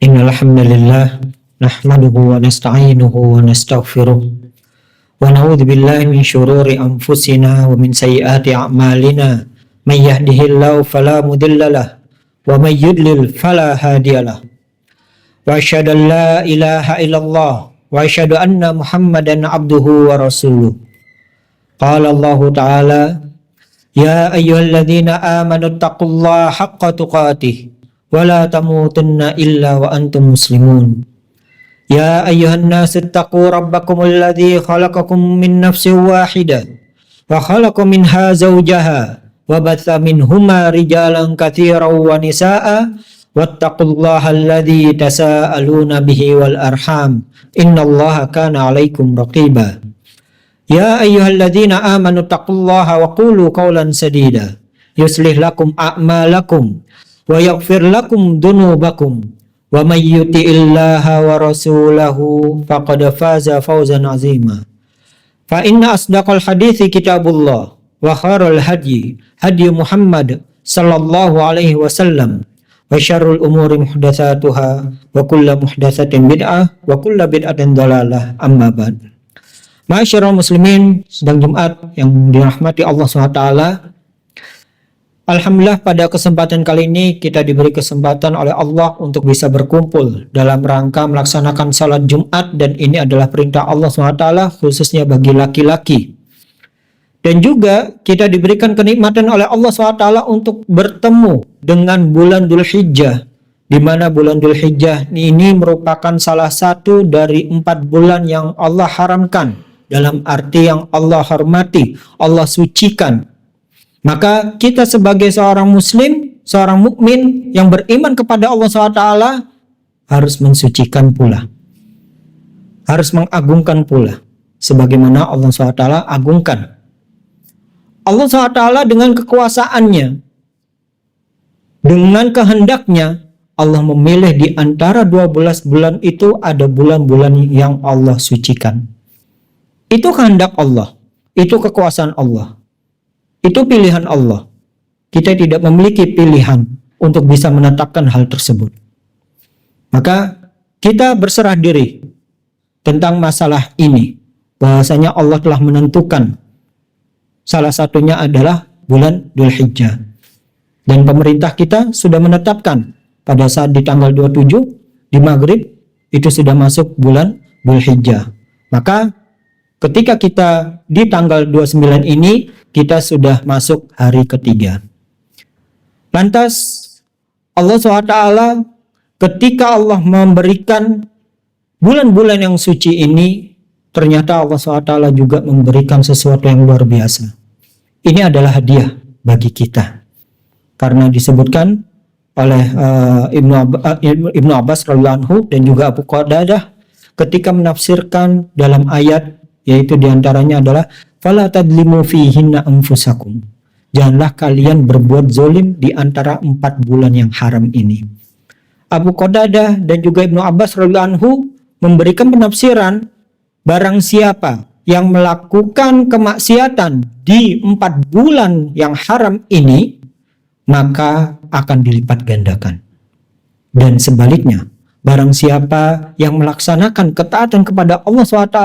Innal hamdalillah nahmaduhu wa nasta'inuhu wa nastaghfiruh wa na'udzu billahi min shururi anfusina wa min sayyiati a'malina may yahdihillahu fala mudhillalah wa may yudlil fala hadiyalah wa asyhadu an la ilaha illallah wa asyhadu anna Muhammadan abduhu wa rasuluh. Qala Allah Ta'ala ya ayyuhalladzina amanu taqullaha haqqa tuqatih wa la tamutunna illa wa antum muslimun. Ya ayyuhan nasu taqu rabbakumul ladzi khalaqakum min nafsin wahidah wa khalaqa minha zawjaha wa batha minhuma rijalan katsiran wa nisaa'a wattaqullaha alladzi tasaaluna bihi wal arham innallaha kana 'alaikum raqiba. Ya ayyuhalladzina amanu taqullaha wa qulu qawlan sadida yuslih lakum a'malakum wa yaghfir lakum dhunubakum wa may yuti'illaha wa rasulahu faqad faza fawzan 'azima. Fa inna asdaqal hadithi kitabullah wa khairal hadyi hadyu Muhammad sallallahu alaihi wasallam wa syarrul umuri muhdatsatuha wa kullu muhdatsatin bid'ah wa kullu bid'atin dhalalah amma ba'd. Ma'asyiral muslimin, sedang Jumat yang dirahmati Allah SWT. Alhamdulillah pada kesempatan kali ini kita diberi kesempatan oleh Allah untuk bisa berkumpul dalam rangka melaksanakan salat Jumat, dan ini adalah perintah Allah SWT khususnya bagi laki-laki. Dan juga kita diberikan kenikmatan oleh Allah SWT untuk bertemu dengan bulan Dzulhijjah, di mana bulan Dzulhijjah ini merupakan salah satu dari 4 bulan yang Allah haramkan, dalam arti yang Allah hormati, Allah sucikan. Maka kita sebagai seorang muslim, seorang mukmin yang beriman kepada Allah SWT harus mensucikan pula, harus mengagungkan pula, sebagaimana Allah SWT agungkan. Allah SWT dengan kekuasaannya, dengan kehendaknya, Allah memilih di antara 12 bulan itu ada bulan-bulan yang Allah sucikan. Itu kehendak Allah, itu kekuasaan Allah, itu pilihan Allah. Kita tidak memiliki pilihan untuk bisa menetapkan hal tersebut. Maka kita berserah diri tentang masalah ini, bahwasanya Allah telah menentukan. Salah satunya adalah bulan Dzulhijjah. Dan pemerintah kita sudah menetapkan pada saat di tanggal 27 di maghrib itu sudah masuk bulan Dzulhijjah. Maka ketika kita di tanggal 29 ini kita sudah masuk hari ketiga. Lantas Allah SWT ketika Allah memberikan bulan-bulan yang suci ini, ternyata Allah SWT juga memberikan sesuatu yang luar biasa. Ini adalah hadiah bagi kita. Karena disebutkan oleh Ibnu Abbas radhiyallahu anhu dan juga Abu Qatadah ketika menafsirkan dalam ayat, yaitu diantaranya adalah fala tadlimu fihinna anfusakum. Janganlah kalian berbuat zolim di antara 4 bulan yang haram ini. Abu Qatadah dan juga Ibnu Abbas radhiyallahu anhu memberikan penafsiran, barang siapa yang melakukan kemaksiatan di 4 bulan yang haram ini, maka akan dilipat gandakan. Dan sebaliknya, barang siapa yang melaksanakan ketaatan kepada Allah SWT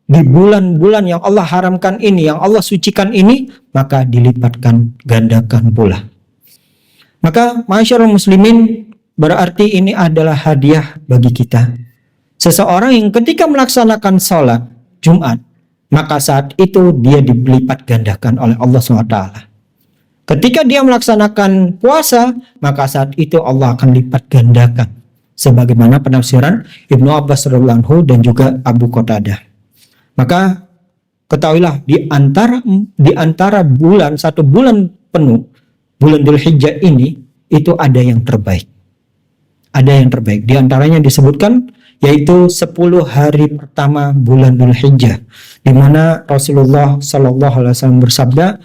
di bulan-bulan yang Allah haramkan ini, yang Allah sucikan ini, maka dilipatkan gandakan pula. Maka masyarakat muslimin, berarti ini adalah hadiah bagi kita. Seseorang yang ketika melaksanakan sholat Jumat, maka saat itu dia dilipat gandakan oleh Allah SWT. Ketika dia melaksanakan puasa, maka saat itu Allah akan lipat gandakan, sebagaimana penafsiran Ibnu Abbas radhiyallahu anhu dan juga Abu Qatadah. Maka ketahuilah di antara bulan, 1 bulan penuh, bulan Dzulhijjah ini, itu ada yang terbaik. Ada yang terbaik. Di antaranya disebutkan yaitu 10 hari pertama bulan Dzulhijjah, di mana Rasulullah sallallahu alaihi wasallam bersabda,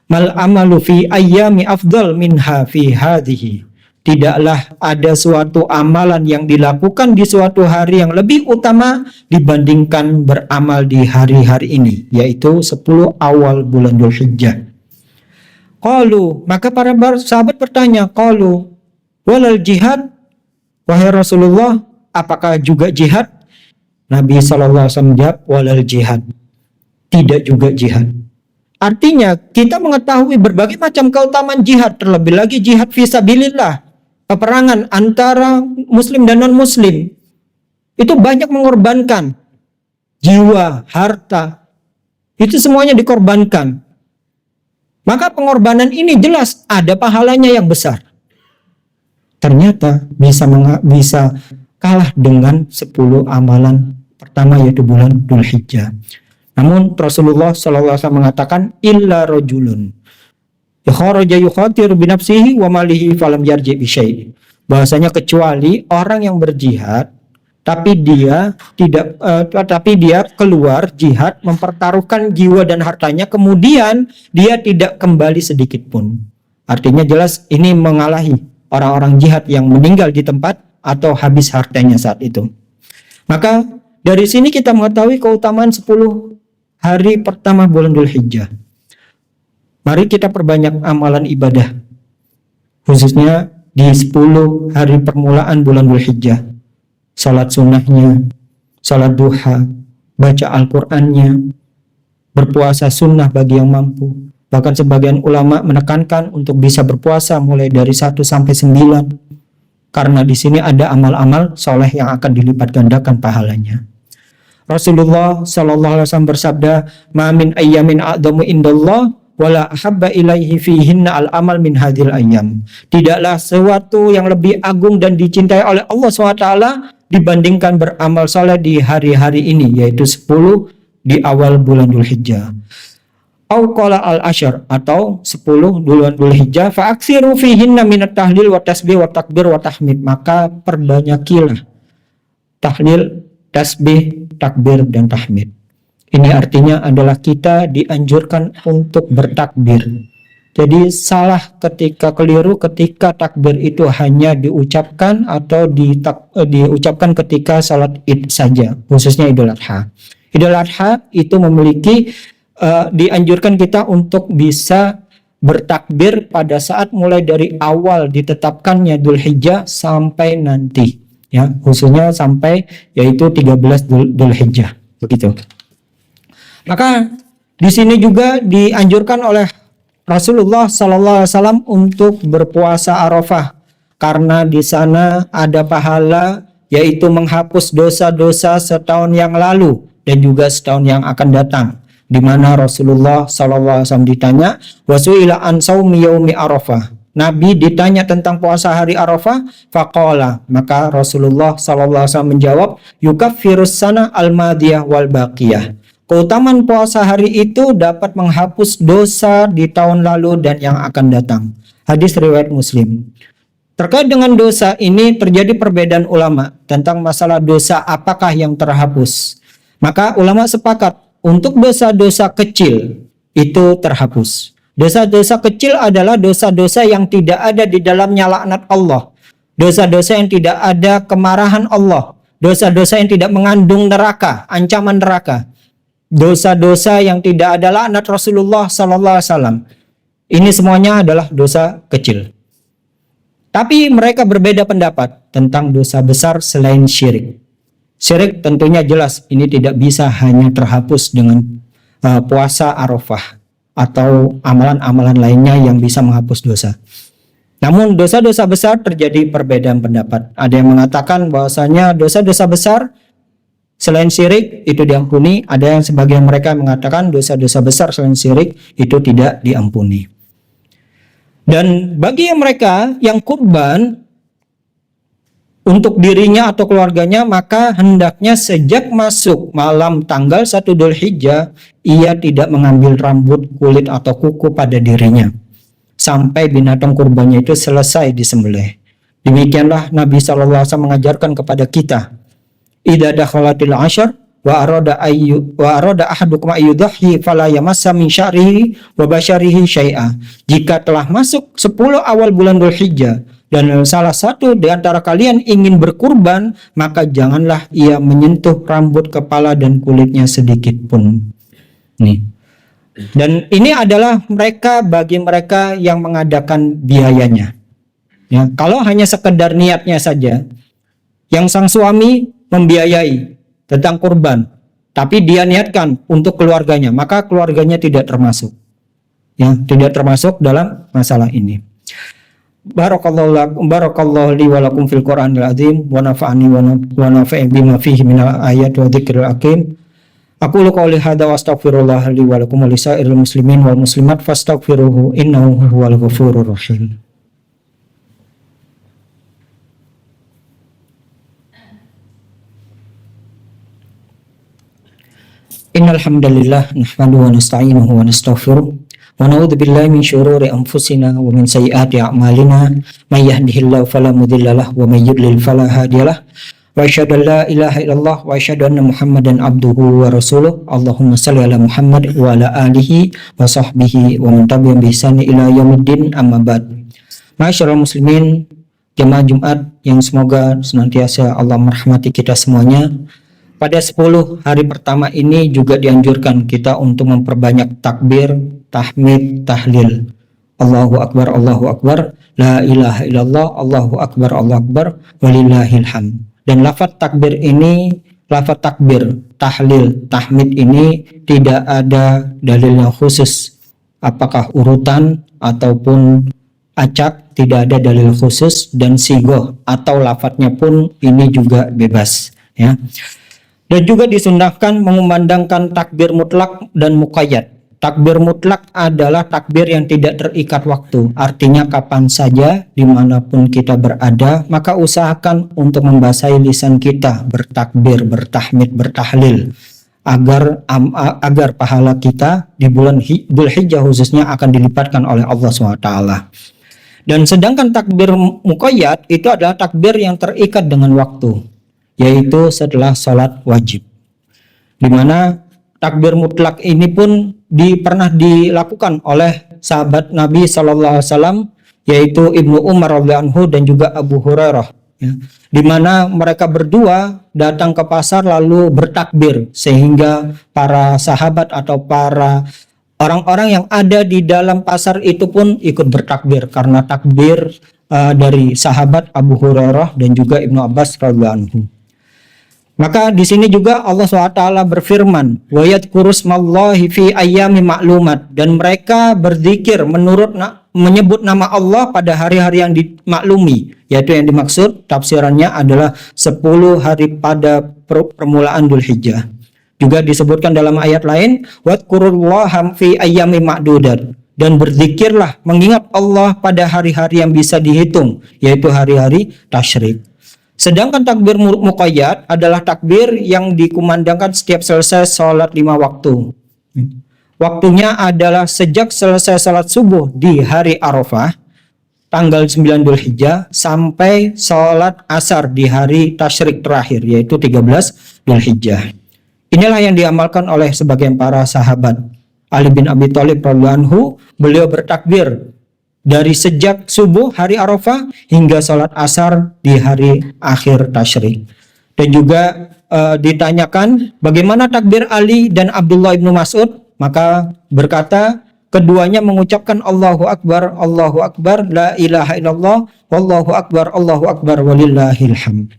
"Mal amalu fi ayyami afdal minha fi hadhihi." Tidaklah ada suatu amalan yang dilakukan di suatu hari yang lebih utama dibandingkan beramal di hari-hari ini, yaitu 10 awal bulan Dzulhijjah. Qalu, maka para sahabat bertanya, qalu walal jihad, Wahai Rasulullah, apakah juga jihad? Nabi SAW menjawab, walal jihad. Tidak juga jihad. Artinya kita mengetahui berbagai macam keutamaan jihad, terlebih lagi jihad fisabilillah, peperangan antara muslim dan non muslim. Itu banyak mengorbankan jiwa, harta. Itu semuanya dikorbankan. Maka pengorbanan ini jelas ada pahalanya yang besar. Ternyata bisa kalah dengan 10 amalan pertama, yaitu bulan Dzulhijjah. Namun Rasulullah SAW mengatakan illa rajulun kharaja yukhatiru binafsihi wa malihi falam yarji bi syai'. Bahwasanya kecuali orang yang berjihad tapi dia keluar jihad mempertaruhkan jiwa dan hartanya, kemudian dia tidak kembali sedikit pun. Artinya jelas ini mengalahi orang-orang jihad yang meninggal di tempat atau habis hartanya saat itu. Maka dari sini kita mengetahui keutamaan 10 hari pertama bulan Dzulhijjah. Mari kita perbanyak amalan ibadah, khususnya di 10 hari permulaan bulan Dzulhijjah. Salat sunnahnya, salat duha, baca Al-Qur'annya, berpuasa sunnah bagi yang mampu. Bahkan sebagian ulama menekankan untuk bisa berpuasa mulai dari 1 sampai 9, karena di sini ada amal-amal soleh yang akan dilipat gandakan pahalanya. Rasulullah sallallahu alaihi wasallam bersabda, "Ma min ayyamin a'dhamu indallah wala ahabba ilaihi fihinna al-amal min hadhil ayyam." Tidaklah sesuatu yang lebih agung dan dicintai oleh Allah SWT dibandingkan beramal saleh di hari-hari ini, yaitu 10 di awal bulan Dzulhijjah. Au qala al-ashr, atau 10 bulan Dzulhijjah, fa aksiru fihinna minat tahlil wa tasbih wa takbir wa tahmid. Maka perbanyakilah tahlil, tasbih, takbir, dan tahmid. Ini artinya adalah kita dianjurkan untuk bertakbir. Jadi salah ketika keliru ketika takbir itu hanya diucapkan atau diucapkan ketika salat Id saja, khususnya Idul Adha. Idul Adha itu memiliki dianjurkan kita untuk bisa bertakbir pada saat mulai dari awal ditetapkannya Dzulhijjah sampai nanti, ya, khususnya sampai yaitu 13 Dzulhijjah, begitu. Maka di sini juga dianjurkan oleh Rasulullah sallallahu alaihi wasallam untuk berpuasa Arafah, karena di sana ada pahala, yaitu menghapus dosa-dosa setahun yang lalu dan juga setahun yang akan datang, di mana Rasulullah sallallahu alaihi wasallam ditanya, wasuila an saumi yaumi Arafah. Nabi ditanya tentang puasa hari Arafah, faqala, maka Rasulullah sallallahu alaihi wasallam menjawab, yukaffirus sana al-madiyah wal baqiyah. Keutamaan puasa hari itu dapat menghapus dosa di tahun lalu dan yang akan datang. Hadis riwayat Muslim. Terkait dengan dosa ini terjadi perbedaan ulama tentang masalah dosa apakah yang terhapus. Maka ulama sepakat untuk dosa-dosa kecil itu terhapus. Dosa-dosa kecil adalah dosa-dosa yang tidak ada di dalamnya laknat Allah. Dosa-dosa yang tidak ada kemarahan Allah. Dosa-dosa yang tidak mengandung neraka, ancaman neraka. Dosa-dosa yang tidak ada laknat Rasulullah sallallahu alaihi wasallam. Ini semuanya adalah dosa kecil. Tapi mereka berbeda pendapat tentang dosa besar selain syirik. Syirik tentunya jelas ini tidak bisa hanya terhapus dengan puasa Arafah atau amalan-amalan lainnya yang bisa menghapus dosa. Namun dosa-dosa besar terjadi perbedaan pendapat. Ada yang mengatakan bahwasanya dosa-dosa besar selain syirik itu diampuni, ada yang sebagian mereka mengatakan dosa-dosa besar selain syirik itu tidak diampuni. Dan bagi mereka yang kurban untuk dirinya atau keluarganya, maka hendaknya sejak masuk malam tanggal 1 Dzulhijjah ia tidak mengambil rambut, kulit atau kuku pada dirinya sampai binatang kurbannya itu selesai disembelih. Demikianlah Nabi SAW mengajarkan kepada kita, idza dakhalatil ashr wa arada ahadukum ayyudhi fala yamassa min sya'rihi wa basyarihi syai'a. Jika telah masuk 10 awal bulan Dzulhijjah dan salah satu di antara kalian ingin berkurban, maka janganlah ia menyentuh rambut, kepala dan kulitnya sedikit pun. Nih. Dan ini adalah bagi mereka yang mengadakan biayanya. Ya, kalau hanya sekedar niatnya saja, yang sang suami membiayai tentang kurban, tapi dia niatkan untuk keluarganya, maka keluarganya tidak termasuk. Ya, tidak termasuk dalam masalah ini. Barakallahu li wa lakum fil Qur'anil azim wa nafa'ani wa nafa'i bima fihi minal ayat wa dzikril hakim. Aqulu qouli hadza wa astaghfirullah li wa lakum wa lisairil muslimin wal muslimat fastaghfiruhu innahu huwal ghafurur rahim. Innal hamdalillah nahmaduhu wa nasta'inuhu wa nastaghfiruh wa na'udzu billahi min syururi anfusina wa min sayyiati a'malina may yahdihillahu fala mudilla lahu wa may yudlil fala hadiyalah wa asyhadu an la ilaha illallah wa asyhadu anna muhammadan abduhu wa rasuluh. Allahumma shalli ala Muhammad wa ala alihi wa sahbihi wa man tabi'ahum bi ihsan ila yaumiddin, amma ba'd. Ma'asyiral muslimin, jemaah Jumat yang semoga senantiasa Allah merahmati kita semuanya. Pada 10 hari pertama ini juga dianjurkan kita untuk memperbanyak takbir, tahmid, tahlil. Allahu Akbar, Allahu Akbar, La ilaha illallah, Allahu Akbar, Allahu Akbar, walillahil hamd. Dan lafaz takbir ini, lafaz takbir, tahlil, tahmid ini tidak ada dalil yang khusus. Apakah urutan ataupun acak, tidak ada dalil khusus, dan sigoh atau lafadznya pun ini juga bebas. Ya. Dan juga disunahkan mengumandangkan takbir mutlak dan muqayyad. Takbir mutlak adalah takbir yang tidak terikat waktu. Artinya kapan saja, dimanapun kita berada, maka usahakan untuk membasahi lisan kita bertakbir, bertahmid, bertahlil. Agar pahala kita di bulan Dzulhijjah khususnya akan dilipatkan oleh Allah SWT. Dan sedangkan takbir muqayyad itu adalah takbir yang terikat dengan waktu, yaitu setelah sholat wajib, di mana takbir mutlak ini pun pernah dilakukan oleh sahabat Nabi SAW, yaitu Ibnu Umar radhiyallahu anhu dan juga Abu Hurairah, ya, di mana mereka berdua datang ke pasar lalu bertakbir, sehingga para sahabat atau para orang-orang yang ada di dalam pasar itu pun ikut bertakbir karena takbir dari sahabat Abu Hurairah dan juga Ibnu Abbas radhiyallahu anhu. Maka di sini juga Allah SWT berfirman, wa yadhkurusmallahi fi ayyami ma'lumat, dan mereka berzikir menyebut nama Allah pada hari-hari yang dimaklumi, yaitu yang dimaksud tafsirannya adalah 10 hari pada permulaan Dzulhijjah. Juga disebutkan dalam ayat lain, wadhkurullaha fi ayyami ma'dudat, dan berzikirlah mengingat Allah pada hari-hari yang bisa dihitung, yaitu hari-hari tasyrik. Sedangkan takbir muqayyad adalah takbir yang dikumandangkan setiap selesai sholat 5 waktu. Waktunya adalah sejak selesai sholat subuh di hari Arafah, tanggal 9 Dzulhijjah, sampai sholat asar di hari tasyrik terakhir, yaitu 13 Dzulhijjah. Inilah yang diamalkan oleh sebagian para sahabat. Ali bin Abi Thalib radhiyallahu anhu, beliau bertakbir dari sejak subuh hari Arafah hingga sholat asar di hari akhir tasyrik. Dan juga ditanyakan bagaimana takbir Ali dan Abdullah ibnu Mas'ud, maka berkata keduanya mengucapkan Allahu Akbar, la ilaha illallah, Allahu Akbar, walillahil hamd.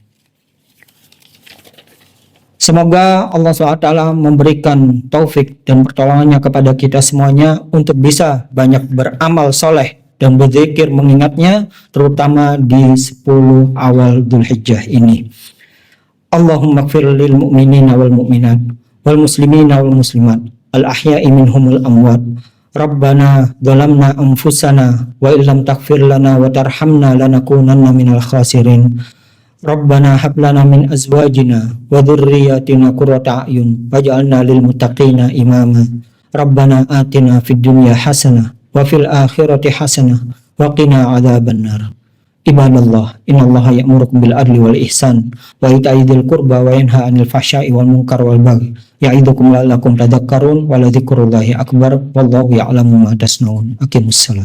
Semoga Allah SWT memberikan taufik dan pertolongannya kepada kita semuanya untuk bisa banyak beramal soleh dan berzikir mengingatnya, terutama di 10 awal Dzulhijjah ini. Allahumma ighfir lil mu'minina wal mu'minat wal muslimina wal muslimat al ahya'i minhumul amwat. Rabbana dhalamna anfusana wa illam taghfir lana wa tarhamna lanakunanna minal khasirin. Rabbana hab lana min azwajina wa dhurriyyatina qurrata a'yun waj'alna lil muttaqina imama. Rabbana atina fid dunya hasanah wa fil akhirati hasanah wa qina adzabannar. Ibadallah, innallaha ya'murukum bil adli wal ihsan wa ita'i dzil qurba wa yanha 'anil fahsya'i wal munkar wal baghi ya'idukum la'allakum tadhakkarun wa la dzikrullahi akbar wallahu ya'lamu ma tasnaun. Aqimussalam.